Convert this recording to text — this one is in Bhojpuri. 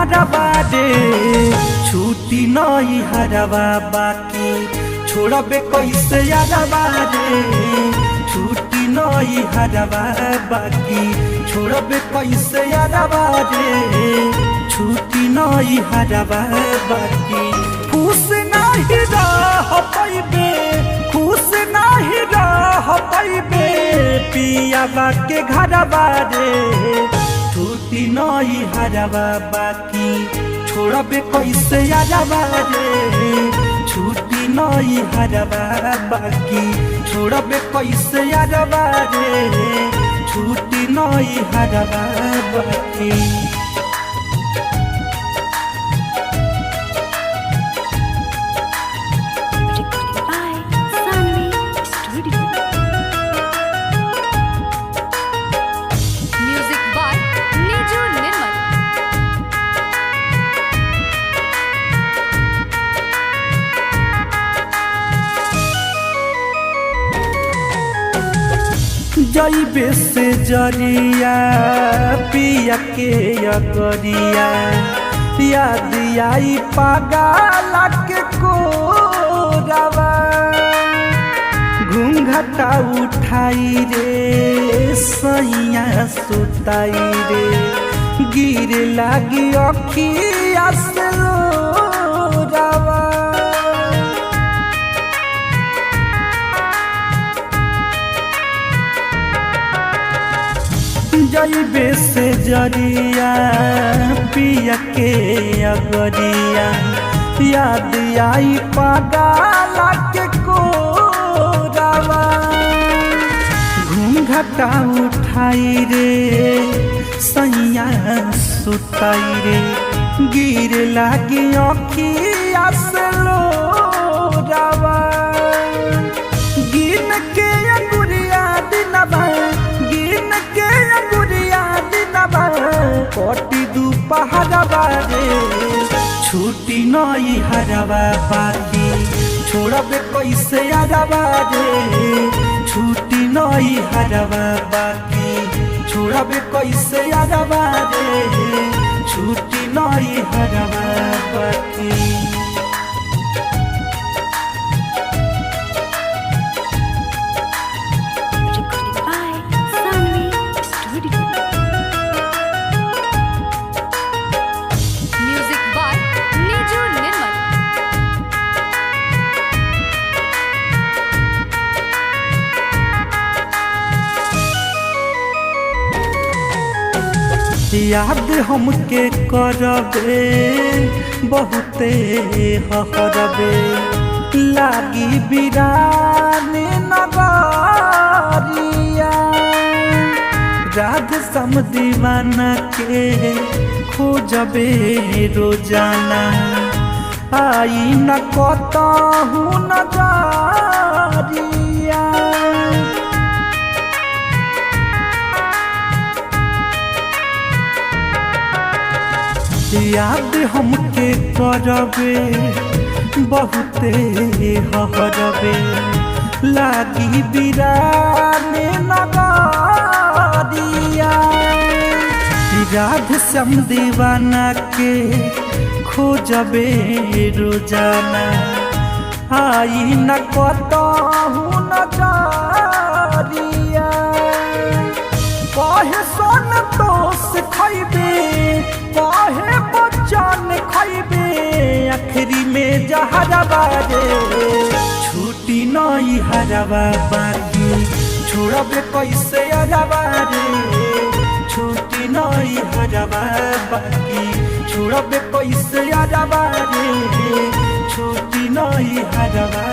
घरवा रे छुट्टी नहीं हरवा बाकी छोड़बे कैसे यारवा रे छुट्टी नहीं हरवा बाकी छोड़बे कैसे यारवा रे छुट्टी नहीं हरवा बाकी खुश नहीं रह पैबे खुश नहीं रह पैबे पियावा के घरवा रे छुट्टी नहीं हरवा बाकी छोड़बे कैसे यारवा रे छुट्टी नहीं हरवा बाकी छोड़बे कैसे यारवा रे छुट्टी नहीं हरवा बाकी जइबे से जरिया पिया के अगरिया याद आई पागल के कोरवा घूंघटा उठाई रे सैया सुताई रे गिर लागी अखिया से लोरवा जइबे से जरिया पिया के अगरिया याद आई पागल के कोरवा घूंघटा उठाई रे सैया सुताई रे गिर लागी अखिया से लोरवा गिन के अंगुरिया दिनवा गिन के अंगुरिया दिनवा कोटि दुपहरवा रे छुट्टी नहीं हरवा बाकी छोड़बे कैसे यारवा रे छुट्टी नहीं हरवा बाकी छोड़बे कैसे यारवा रे छुट्टी नहीं हरवा बाकी याद हमके करबे बहुते हरबे लागी बिराने नगरिया राध सम दीवाना के खोजबे रोजाना आई न कतहु नजरिया याद हमके करबे बहुते हरबे लागी बिराने नगरिया राध श्याम दीवाना के खोजबे रोजाना आई न कतहु नजरिया कहे सोन तोस खैबे कहे बच्चन खैबे आखिरी में जहरवा रे छुट्टी नहीं हरवा बाकी छोड़बे कैसे यारवा रे छुट्टी नहीं हरवा बाकी छोड़बे कैसे यारवा रे छुट्टी नहीं हरवा।